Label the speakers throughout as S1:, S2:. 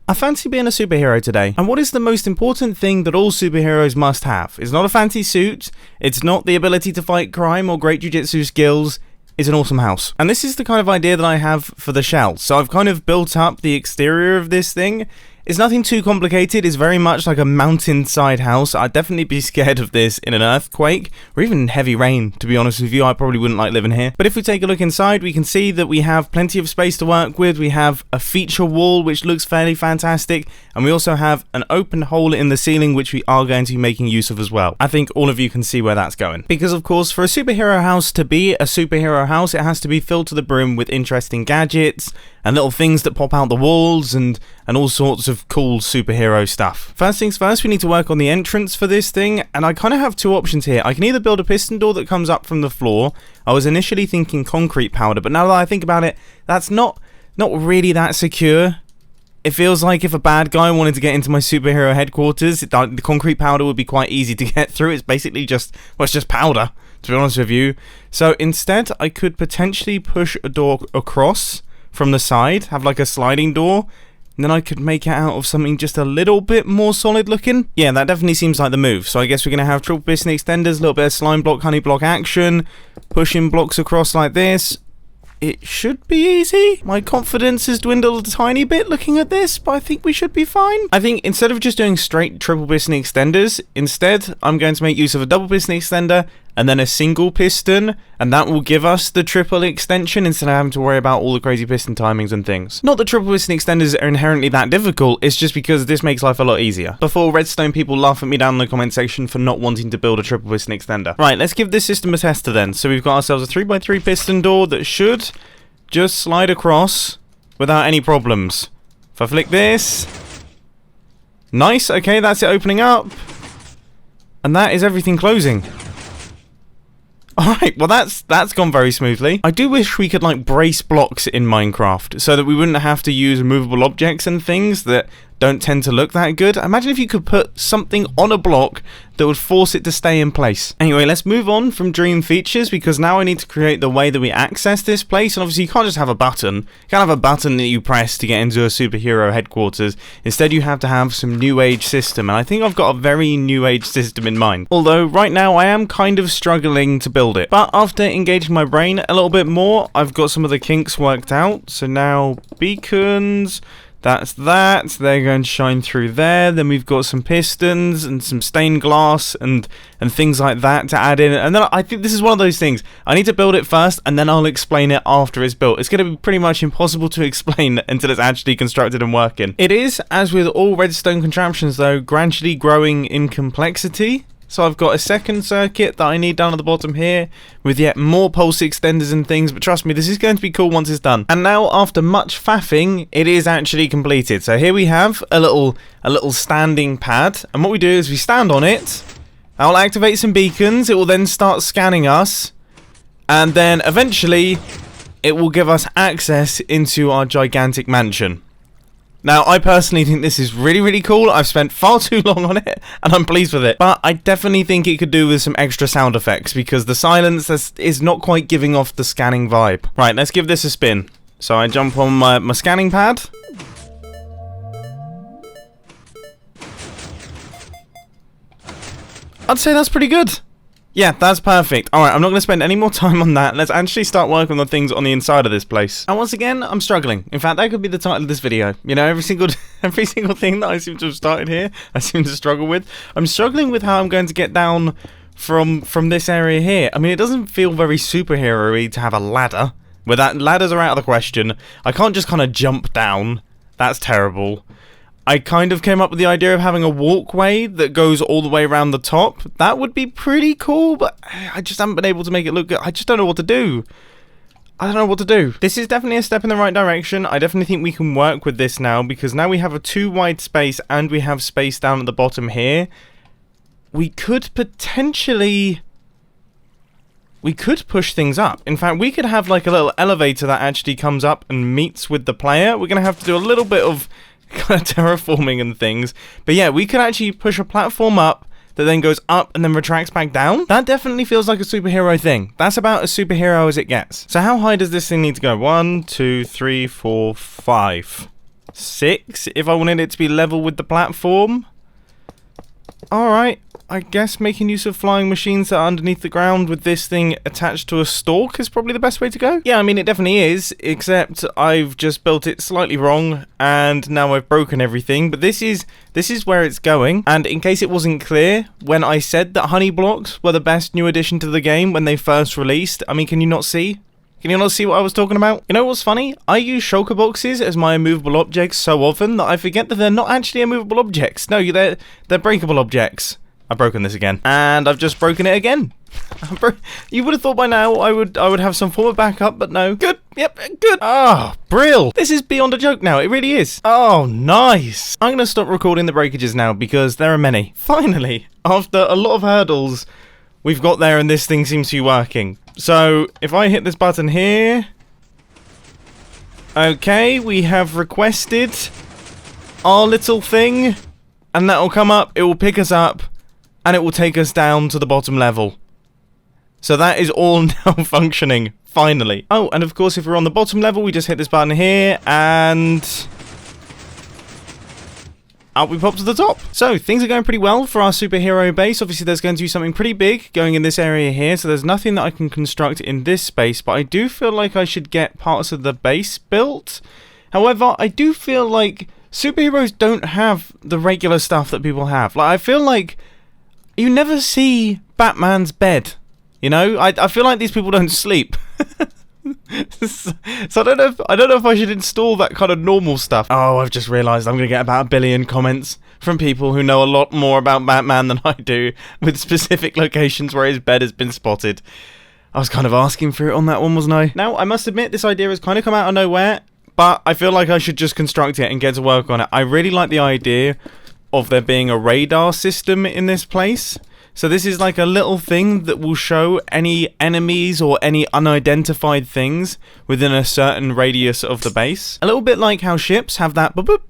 S1: I fancy being a superhero today, and what is the most important thing that all superheroes must have? It's not a fancy suit, it's not the ability to fight crime or great jujitsu skills, it's an awesome house. And this is the kind of idea that I have for the shell. So I've kind of built up the exterior of this thing. It's nothing too complicated, it's very much like a mountainside house. I'd definitely be scared of this in an earthquake, or even in heavy rain, to be honest with you. I probably wouldn't like living here. But if we take a look inside, we can see that we have plenty of space to work with. We have a feature wall, which looks fairly fantastic, and we also have an open hole in the ceiling, which we are going to be making use of as well. I think all of you can see where that's going. Because of course, for a superhero house to be a superhero house, it has to be filled to the brim with interesting gadgets, and little things that pop out the walls, and all sorts of cool superhero stuff. First things first, we need to work on the entrance for this thing, and I kind of have two options here. I can either build a piston door that comes up from the floor. I was initially thinking concrete powder, but now that I think about it, that's not really that secure. It feels like if a bad guy wanted to get into my superhero headquarters, the concrete powder would be quite easy to get through. It's basically just, well, it's just powder, to be honest with you. So instead, I could potentially push a door across from the side, have like a sliding door, and then I could make it out of something just a little bit more solid looking. Yeah, that definitely seems like the move. So I guess we're going to have triple piston extenders, a little bit of slime block, honey block action, pushing blocks across like this. It should be easy. My confidence has dwindled a tiny bit looking at this, but I think we should be fine. I think instead of just doing straight triple piston extenders, instead I'm going to make use of a double piston extender and then a single piston, and that will give us the triple extension instead of having to worry about all the crazy piston timings and things. Not that triple piston extenders are inherently that difficult, it's just because this makes life a lot easier. Before redstone people laugh at me down in the comment section for not wanting to build a triple piston extender. Right, let's give this system a tester then. So we've got ourselves a 3x3 piston door that should just slide across without any problems. If I flick this, nice, okay, that's it opening up, and that is everything closing. Alright, well that's gone very smoothly. I do wish we could like brace blocks in Minecraft so that we wouldn't have to use movable objects and things that don't tend to look that good. Imagine if you could put something on a block that would force it to stay in place. Anyway, let's move on from dream features, because now I need to create the way that we access this place. And obviously you can't just have a button. You can't have a button that you press to get into a superhero headquarters. Instead you have to have some new age system, and I think I've got a very new age system in mind. Although right now I am kind of struggling to build it. But after engaging my brain a little bit more, I've got some of the kinks worked out. So now beacons, that's that, they're going to shine through there. Then we've got some pistons and some stained glass and things like that to add in. And then I think this is one of those things, I need to build it first and then I'll explain it after it's built. It's going to be pretty much impossible to explain until it's actually constructed and working. It is, as with all redstone contraptions though, gradually growing in complexity. So I've got a second circuit that I need down at the bottom here with yet more pulse extenders and things, but trust me, this is going to be cool once it's done. And now, after much faffing, it is actually completed. So here we have a little standing pad, and what we do is we stand on it. I'll activate some beacons, it will then start scanning us, and then eventually it will give us access into our gigantic mansion. Now, I personally think this is really, really cool. I've spent far too long on it, and I'm pleased with it. But I definitely think it could do with some extra sound effects, because the silence is not quite giving off the scanning vibe. Right, let's give this a spin. So I jump on my scanning pad. I'd say that's pretty good. Yeah, that's perfect. Alright, I'm not going to spend any more time on that. Let's actually start working on the things on the inside of this place. And once again, I'm struggling. In fact, that could be the title of this video. You know, every single thing that I seem to have started here, I seem to struggle with. I'm struggling with how I'm going to get down from this area here. I mean, it doesn't feel very superhero-y to have a ladder. Where ladders are out of the question. I can't just kind of jump down. That's terrible. I kind of came up with the idea of having a walkway that goes all the way around the top. That would be pretty cool, but I just haven't been able to make it look good. I just don't know what to do. I don't know what to do. This is definitely a step in the right direction. I definitely think we can work with this now, because now we have a too wide space and we have space down at the bottom here. We could potentially... we could push things up. In fact, we could have like a little elevator that actually comes up and meets with the player. We're going to have to do a little bit of kind of terraforming and things, but yeah, we could actually push a platform up that then goes up and then retracts back down. That definitely feels like a superhero thing. That's about as superhero as it gets. So how high does this thing need to go? 1, 2, 3, 4, 5. 6 if I wanted it to be level with the platform. Alright, I guess making use of flying machines that are underneath the ground with this thing attached to a stalk is probably the best way to go. Yeah, I mean, it definitely is, except I've just built it slightly wrong, and now I've broken everything. But this is where it's going, and in case it wasn't clear, when I said that honey blocks were the best new addition to the game when they first released, I mean, can you not see? Can you not see what I was talking about? You know what's funny? I use shulker boxes as my immovable objects so often that I forget that they're not actually immovable objects. No, they're breakable objects. I've broken this again. And I've just broken it again. You would have thought by now I would have some form of backup, but no. Good. Yep, good. Ah, brill. This is beyond a joke now. It really is. Oh, nice. I'm going to stop recording the breakages now because there are many. Finally, after a lot of hurdles, we've got there and this thing seems to be working. So, if I hit this button here... Okay, we have requested our little thing, and that will come up, it will pick us up, and it will take us down to the bottom level. So that is all now functioning, finally. Oh, and of course, if we're on the bottom level, we just hit this button here, and... out we pop to the top. So, things are going pretty well for our superhero base. Obviously, there's going to be something pretty big going in this area here, so there's nothing that I can construct in this space, but I do feel like I should get parts of the base built. However, I do feel like superheroes don't have the regular stuff that people have. Like, I feel like you never see Batman's bed, you know? I feel like these people don't sleep. So I don't know if I should install that kind of normal stuff. Oh, I've just realised I'm going to get about 1 billion comments from people who know a lot more about Batman than I do, with specific locations where his bed has been spotted. I was kind of asking for it on that one, wasn't I? Now, I must admit, this idea has kind of come out of nowhere, but I feel like I should just construct it and get to work on it. I really like the idea of there being a radar system in this place. So this is like a little thing that will show any enemies or any unidentified things within a certain radius of the base. A little bit like how ships have that boop boop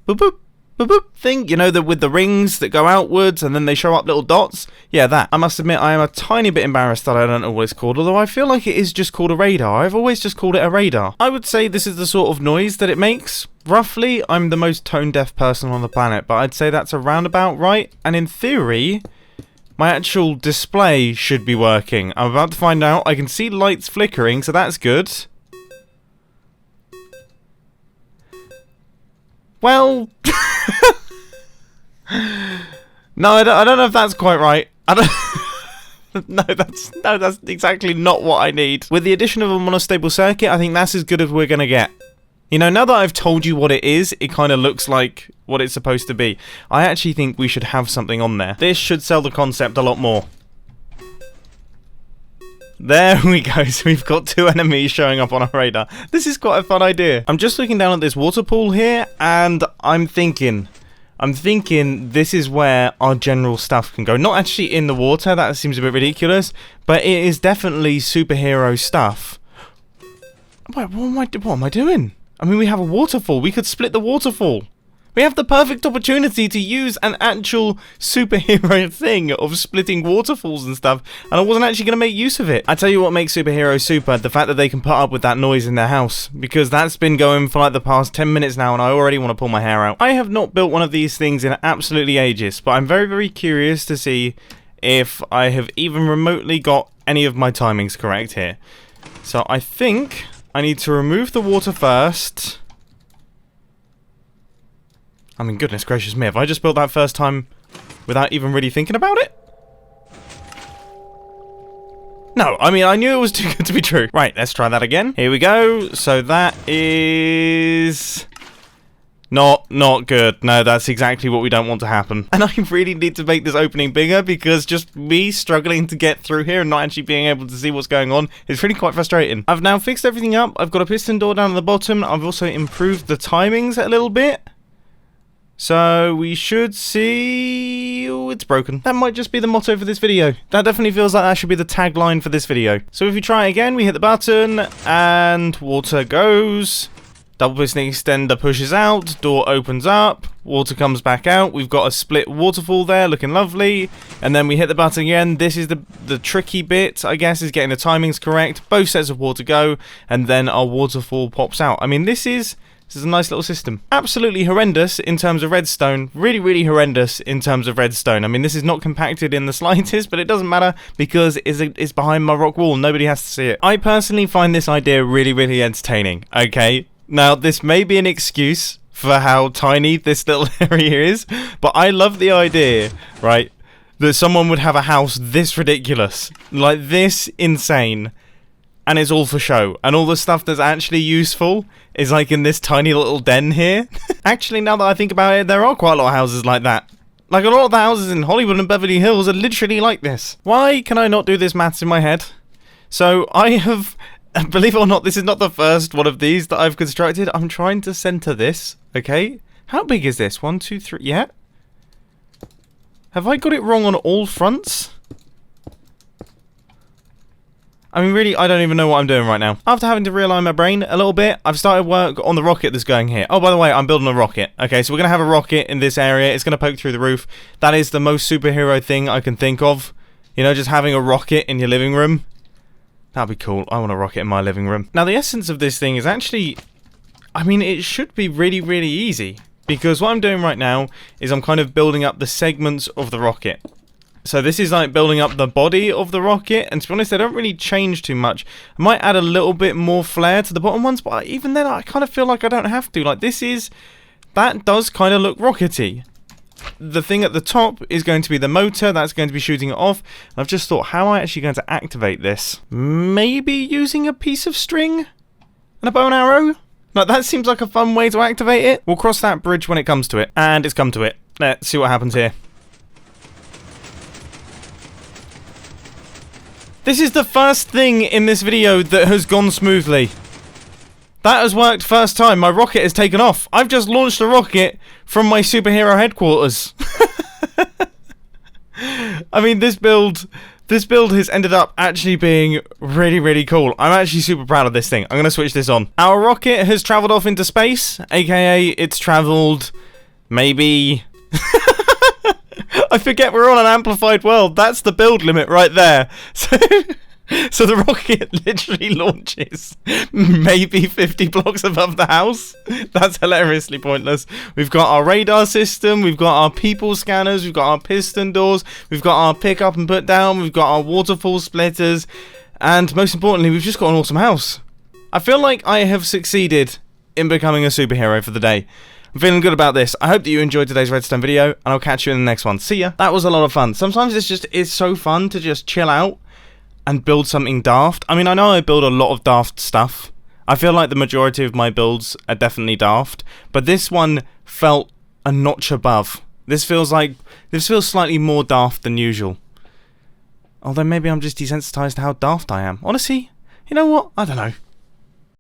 S1: boop boop boop boop thing, you know, with the rings that go outwards and then they show up little dots. Yeah, that. I must admit I am a tiny bit embarrassed that I don't know what it's called, although I feel like it is just called a radar. I've always just called it a radar. I would say this is the sort of noise that it makes. Roughly, I'm the most tone-deaf person on the planet, but I'd say that's around about right, and in theory... my actual display should be working. I'm about to find out. I can see lights flickering, so that's good. Well... no, I don't know if that's quite right. I don't... No, that's exactly not what I need. With the addition of a monostable circuit, I think that's as good as we're going to get. You know, now that I've told you what it is, it kind of looks like what it's supposed to be. I actually think we should have something on there. This should sell the concept a lot more. There we go, so we've got 2 enemies showing up on our radar. This is quite a fun idea. I'm just looking down at this water pool here, and I'm thinking this is where our general stuff can go. Not actually in the water, that seems a bit ridiculous, but it is definitely superhero stuff. Wait, what am I doing? I mean, we have a waterfall. We could split the waterfall. We have the perfect opportunity to use an actual superhero thing of splitting waterfalls and stuff, and I wasn't actually going to make use of it. I tell you what makes superheroes super, the fact that they can put up with that noise in their house, because that's been going for like the past 10 minutes now, and I already want to pull my hair out. I have not built one of these things in absolutely ages, but I'm very, very curious to see if I have even remotely got any of my timings correct here. So I think... I need to remove the water first. I mean, goodness gracious me, have I just built that first time without even really thinking about it? No, I mean, I knew it was too good to be true. Right, let's try that again. Here we go. So that is... Not good. No, that's exactly what we don't want to happen. And I really need to make this opening bigger because just me struggling to get through here and not actually being able to see what's going on is really quite frustrating. I've now fixed everything up. I've got a piston door down at the bottom. I've also improved the timings a little bit. So we should see... Oh, it's broken. That might just be the motto for this video. That definitely feels like that should be the tagline for this video. So if we try again, we hit the button and water goes... Double piston extender pushes out, door opens up, water comes back out. We've got a split waterfall there, looking lovely. And then we hit the button again. This is the tricky bit, I guess, is getting the timings correct. Both sets of water go, and then our waterfall pops out. I mean, this is This is a nice little system. Absolutely horrendous in terms of redstone. Really, really horrendous in terms of redstone. I mean, this is not compacted in the slightest, but it doesn't matter because it's behind my rock wall. Nobody has to see it. I personally find this idea really, really entertaining. Okay, now this may be an excuse for how tiny this little area is, but I love the idea, right, that someone would have a house this ridiculous, like this insane, and it's all for show, and all the stuff that's actually useful is like in this tiny little den here. Actually, now that I think about it, there are quite a lot of houses like that. Like, a lot of the houses in Hollywood and Beverly Hills are literally like this. Why can I not do this maths in my head? So I have, believe it or not, this is not the first one of these that I've constructed. I'm trying to center this, okay? How big is this? 1, 2, 3, yeah? Have I got it wrong on all fronts? I mean, really, I don't even know what I'm doing right now. After having to realign my brain a little bit, I've started work on the rocket that's going here. Oh, by the way, I'm building a rocket. Okay, so we're going to have a rocket in this area. It's going to poke through the roof. That is the most superhero thing I can think of. You know, just having a rocket in your living room. That'd be cool. I want a rocket in my living room. Now, the essence of this thing is actually... I mean, it should be really, really easy. Because what I'm doing right now is I'm kind of building up the segments of the rocket. So this is like building up the body of the rocket, and to be honest, they don't really change too much. I might add a little bit more flair to the bottom ones, but even then I kind of feel like I don't have to. Like, that does kind of look rockety. The thing at the top is going to be the motor, that's going to be shooting it off. I've just thought, how am I actually going to activate this? Maybe using a piece of string and a bow and arrow? Like, that seems like a fun way to activate it. We'll cross that bridge when it comes to it, and it's come to it. Let's see what happens here. This is the first thing in this video that has gone smoothly. That has worked first time. My rocket has taken off. I've just launched a rocket from my superhero headquarters. I mean, this build has ended up actually being really, really cool. I'm actually super proud of this thing. I'm going to switch this on. Our rocket has traveled off into space, aka it's traveled maybe... I forget we're on an amplified world. That's the build limit right there. So the rocket literally launches maybe 50 blocks above the house. That's hilariously pointless. We've got our radar system. We've got our people scanners. We've got our piston doors. We've got our pick up and put down. We've got our waterfall splitters. And most importantly, we've just got an awesome house. I feel like I have succeeded in becoming a superhero for the day. I'm feeling good about this. I hope that you enjoyed today's redstone video, and I'll catch you in the next one. See ya. That was a lot of fun. Sometimes it's so fun to just chill out and build something daft. I mean, I know I build a lot of daft stuff. I feel like the majority of my builds are definitely daft, but this one felt a notch above. This feels slightly more daft than usual. Although maybe I'm just desensitized to how daft I am. Honestly, you know what? I don't know.